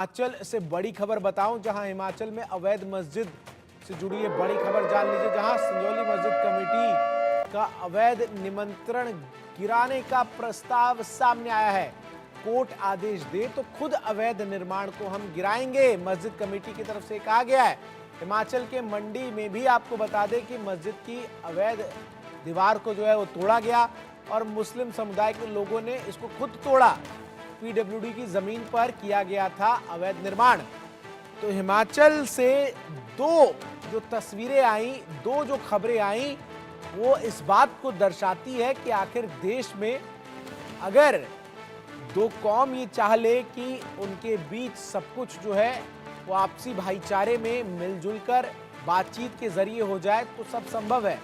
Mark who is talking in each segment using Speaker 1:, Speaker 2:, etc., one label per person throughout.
Speaker 1: हिमाचल से बड़ी खबर बताऊं, जहां हिमाचल में अवैध मस्जिद से जुड़ी है बड़ी खबर जान लीजिए। जहां संजौली मस्जिद कमेटी का अवैध निमंत्रण गिराने का प्रस्ताव सामने आया है। कोर्ट आदेश दे तो खुद अवैध निर्माण को हम गिराएंगे, मस्जिद कमेटी की तरफ से कहा गया है। हिमाचल के मंडी में भी आपको बता दें कि मस्जिद की अवैध दीवार को जो है वो तोड़ा गया और मुस्लिम समुदाय के लोगों ने इसको खुद तोड़ा। पीडब्ल्यूडी की जमीन पर किया गया था अवैध निर्माण। तो हिमाचल से दो जो तस्वीरें आई, दो जो खबरें आई, वो इस बात को दर्शाती है कि आखिर देश में अगर दो कौम ये चाह ले कि उनके बीच सब कुछ जो है वो आपसी भाईचारे में मिलजुल कर बातचीत के जरिए हो जाए तो सब संभव है।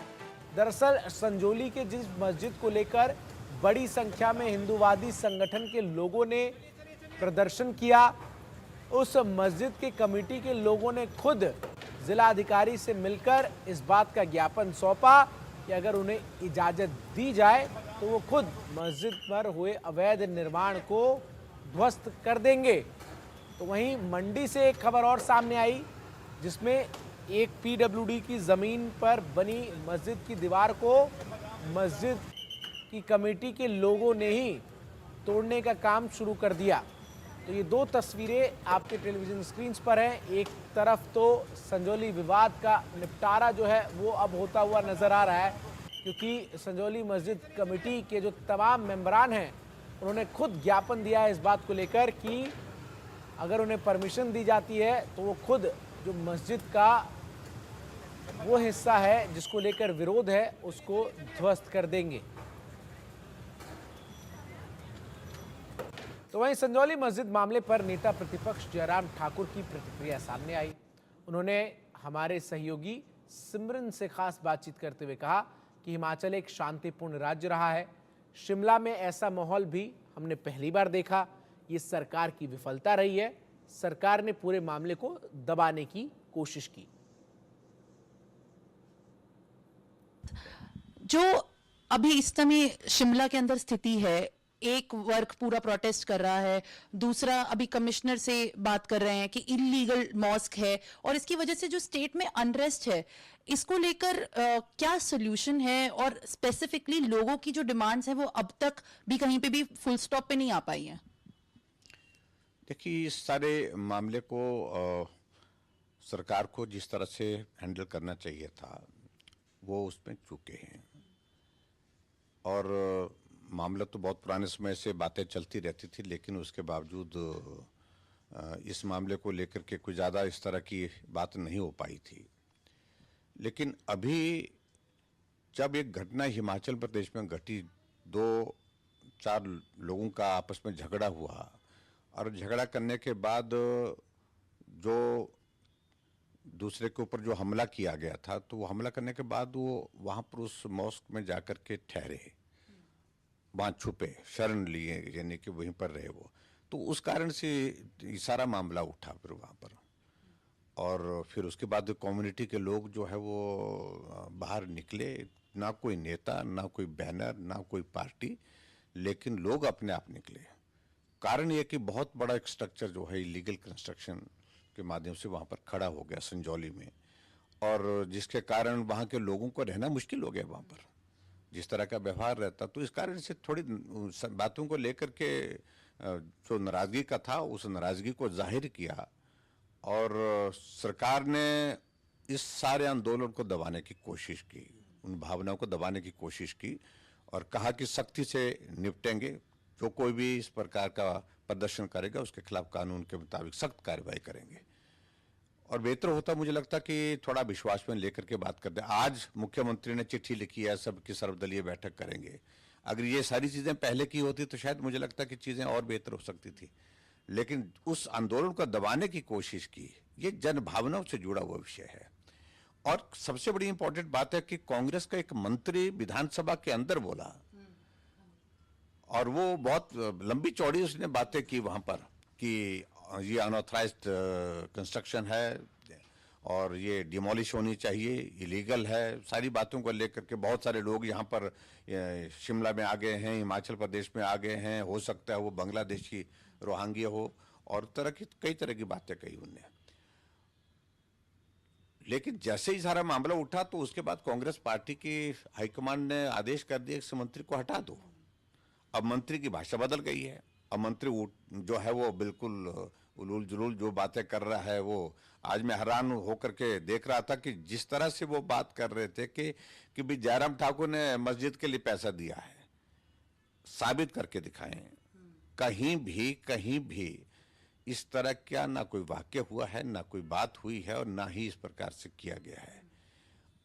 Speaker 1: दरअसल संजौली के जिस मस्जिद को लेकर बड़ी संख्या में हिंदूवादी संगठन के लोगों ने प्रदर्शन किया, उस मस्जिद के कमेटी के लोगों ने खुद जिला अधिकारी से मिलकर इस बात का ज्ञापन सौंपा कि अगर उन्हें इजाजत दी जाए तो वो खुद मस्जिद पर हुए अवैध निर्माण को ध्वस्त कर देंगे। तो वहीं मंडी से एक खबर और सामने आई, जिसमें एक पीडब्ल्यूडी की जमीन पर बनी मस्जिद की दीवार को मस्जिद की कमेटी के लोगों ने ही तोड़ने का काम शुरू कर दिया। तो ये दो तस्वीरें आपके टेलीविजन स्क्रीन पर हैं। एक तरफ तो संजौली विवाद का निपटारा जो है वो अब होता हुआ नजर आ रहा है, क्योंकि संजौली मस्जिद कमेटी के जो तमाम मेंबरान हैं उन्होंने खुद ज्ञापन दिया है इस बात को लेकर कि अगर उन्हें परमिशन दी जाती है तो वो खुद जो मस्जिद का वो हिस्सा है जिसको लेकर विरोध है उसको ध्वस्त कर देंगे। तो वहीं संजौली मस्जिद मामले पर नेता प्रतिपक्ष जयराम ठाकुर की प्रतिक्रिया सामने आई। उन्होंने हमारे सहयोगी सिमरन से खास बातचीत करते हुए कहा कि हिमाचल एक शांतिपूर्ण राज्य रहा है। शिमला में ऐसा माहौल भी हमने पहली बार देखा। ये सरकार की विफलता रही है। सरकार ने पूरे मामले को दबाने की कोशिश की।
Speaker 2: जो अभी इस समय शिमला के अंदर स्थिति है, एक वर्ग पूरा प्रोटेस्ट कर रहा है, दूसरा अभी कमिश्नर से बात कर रहे हैं कि इलीगल मॉस्क है और इसकी वजह से जो स्टेट में अनरेस्ट है, इसको लेकर क्या सोल्यूशन है और स्पेसिफिकली लोगों की जो डिमांड्स हैं वो अब तक भी कहीं पे भी फुल स्टॉप पे नहीं आ पाई हैं।
Speaker 3: देखिए, इस सारे मामले को सरकार को जिस तरह से हैंडल करना चाहिए था वो उसमें चूके हैं। और मामला तो बहुत पुराने समय से बातें चलती रहती थी, लेकिन उसके बावजूद इस मामले को लेकर के कुछ ज़्यादा इस तरह की बात नहीं हो पाई थी। लेकिन अभी जब एक घटना हिमाचल प्रदेश में घटी, 2-4 लोगों का आपस में झगड़ा हुआ और झगड़ा करने के बाद जो दूसरे के ऊपर जो हमला किया गया था, तो वो हमला करने के बाद वो वहाँ पर उस मॉस्क में जाकर के ठहरे, वहाँ छुपे, शरण लिए, यानी कि वहीं पर रहे वो। तो उस कारण से ये सारा मामला उठा फिर वहाँ पर। और फिर उसके बाद कम्युनिटी के लोग जो है वो बाहर निकले, ना कोई नेता, ना कोई बैनर, ना कोई पार्टी, लेकिन लोग अपने आप निकले। कारण ये कि बहुत बड़ा एक स्ट्रक्चर जो है इलीगल कंस्ट्रक्शन के माध्यम से वहाँ पर खड़ा हो गया संजौली में, और जिसके कारण वहाँ के लोगों को रहना मुश्किल हो गया वहाँ पर, जिस तरह का व्यवहार रहता। तो इस कारण से थोड़ी बातों को लेकर के जो नाराजगी का था, उस नाराजगी को जाहिर किया और सरकार ने इस सारे आंदोलन को दबाने की कोशिश की, उन भावनाओं को दबाने की कोशिश की और कहा कि सख्ती से निपटेंगे, जो कोई भी इस प्रकार का प्रदर्शन करेगा उसके खिलाफ कानून के मुताबिक सख्त कार्रवाई करेंगे। और बेहतर होता मुझे लगता कि थोड़ा विश्वास में लेकर के बात करते। आज मुख्यमंत्री ने चिट्ठी लिखी है, सबकी सर्वदलीय बैठक करेंगे। अगर ये सारी चीज़ें पहले की होती तो शायद मुझे लगता कि चीज़ें और बेहतर हो सकती थी, लेकिन उस आंदोलन को दबाने की कोशिश की। ये जन भावनाओं से जुड़ा हुआ विषय है। और सबसे बड़ी इंपॉर्टेंट बात है कि कांग्रेस का एक मंत्री विधानसभा के अंदर बोला और वो बहुत लंबी चौड़ी उसने बातें की वहाँ पर कि ये अनऑथराइज्ड कंस्ट्रक्शन है और ये डिमोलिश होनी चाहिए, इलीगल है। सारी बातों को लेकर के बहुत सारे लोग यहाँ पर शिमला में आ गए हैं, हिमाचल प्रदेश में आ गए हैं, हो सकता है वो बांग्लादेशी रोहिंग्या हो, और कई तरह की बातें कही उनने। लेकिन जैसे ही सारा मामला उठा तो उसके बाद कांग्रेस पार्टी की हाईकमान ने आदेश कर दिया कि मंत्री को हटा दो। अब मंत्री की भाषा बदल गई है। अब मंत्री जो है वो बिल्कुल उलूल जुलूल जो बातें कर रहा है वो आज मैं हैरान होकर के देख रहा था कि जिस तरह से वो बात कर रहे थे कि भी जयराम ठाकुर ने मस्जिद के लिए पैसा दिया है, साबित करके दिखाएं। कहीं भी इस तरह का ना कोई वाक्य हुआ है, ना कोई बात हुई है और ना ही इस प्रकार से किया गया है।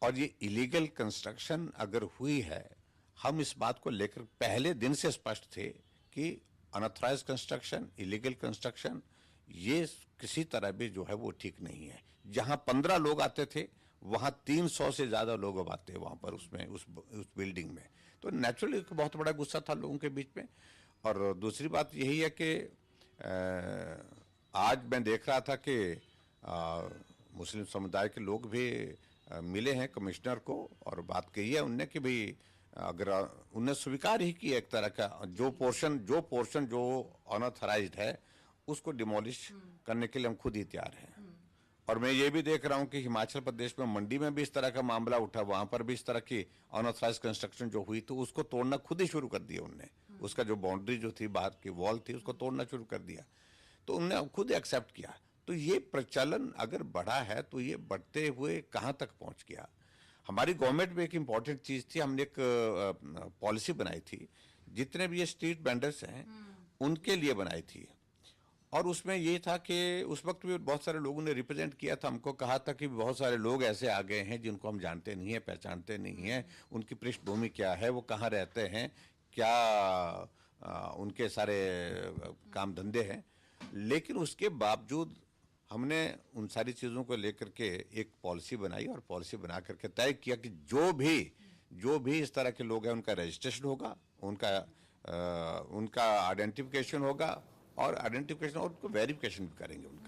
Speaker 3: और ये इलीगल कंस्ट्रक्शन अगर हुई है, हम इस बात को लेकर पहले दिन से स्पष्ट थे कि अनऑथराइज्ड कंस्ट्रक्शन, इलीगल कंस्ट्रक्शन ये किसी तरह भी जो है वो ठीक नहीं है। जहां 15 लोग आते थे वहां 300 से ज्यादा लोग अब आते हैं वहां पर उसमें उस बिल्डिंग में। तो नेचुरली बहुत बड़ा गुस्सा था लोगों के बीच में। और दूसरी बात यही है कि आज मैं देख रहा था कि मुस्लिम समुदाय के लोग भी मिले हैं कमिश्नर को और बात कही है उनने कि भाई अगर उनने स्वीकार ही किया एक तरह का जो पोर्शन जो अनऑथराइज्ड है उसको डिमोलिश करने के लिए हम खुद ही तैयार हैं। और मैं ये भी देख रहा हूं कि हिमाचल प्रदेश में मंडी में भी इस तरह का मामला उठा, वहां पर भी इस तरह की अनऑथराइज्ड कंस्ट्रक्शन जो हुई तो उसको तोड़ना खुद ही शुरू कर दिया उनने। उसका जो बाउंड्री जो थी बाहर की वॉल थी उसको तोड़ना शुरू कर दिया, तो उनने खुद एक्सेप्ट किया। तो ये प्रचलन अगर बढ़ा है तो ये बढ़ते हुए कहाँ तक पहुंच गया। हमारी गवर्नमेंट में एक इम्पॉर्टेंट चीज थी, हमने एक पॉलिसी बनाई थी, जितने भी ये स्ट्रीट वेंडर्स हैं उनके लिए बनाई थी। और उसमें ये था कि उस वक्त भी बहुत सारे लोगों ने रिप्रेजेंट किया था, हमको कहा था कि बहुत सारे लोग ऐसे आ गए हैं जिनको हम जानते नहीं हैं, पहचानते नहीं हैं, उनकी पृष्ठभूमि क्या है, वो कहाँ रहते हैं, क्या उनके सारे काम धंधे हैं। लेकिन उसके बावजूद हमने उन सारी चीज़ों को लेकर के एक पॉलिसी बनाई और पॉलिसी बना करके तय किया कि जो भी इस तरह के लोग हैं उनका रजिस्ट्रेशन होगा, उनका आइडेंटिफिकेशन होगा और आइडेंटिफिकेशन और उनको वेरिफिकेशन भी करेंगे उनका।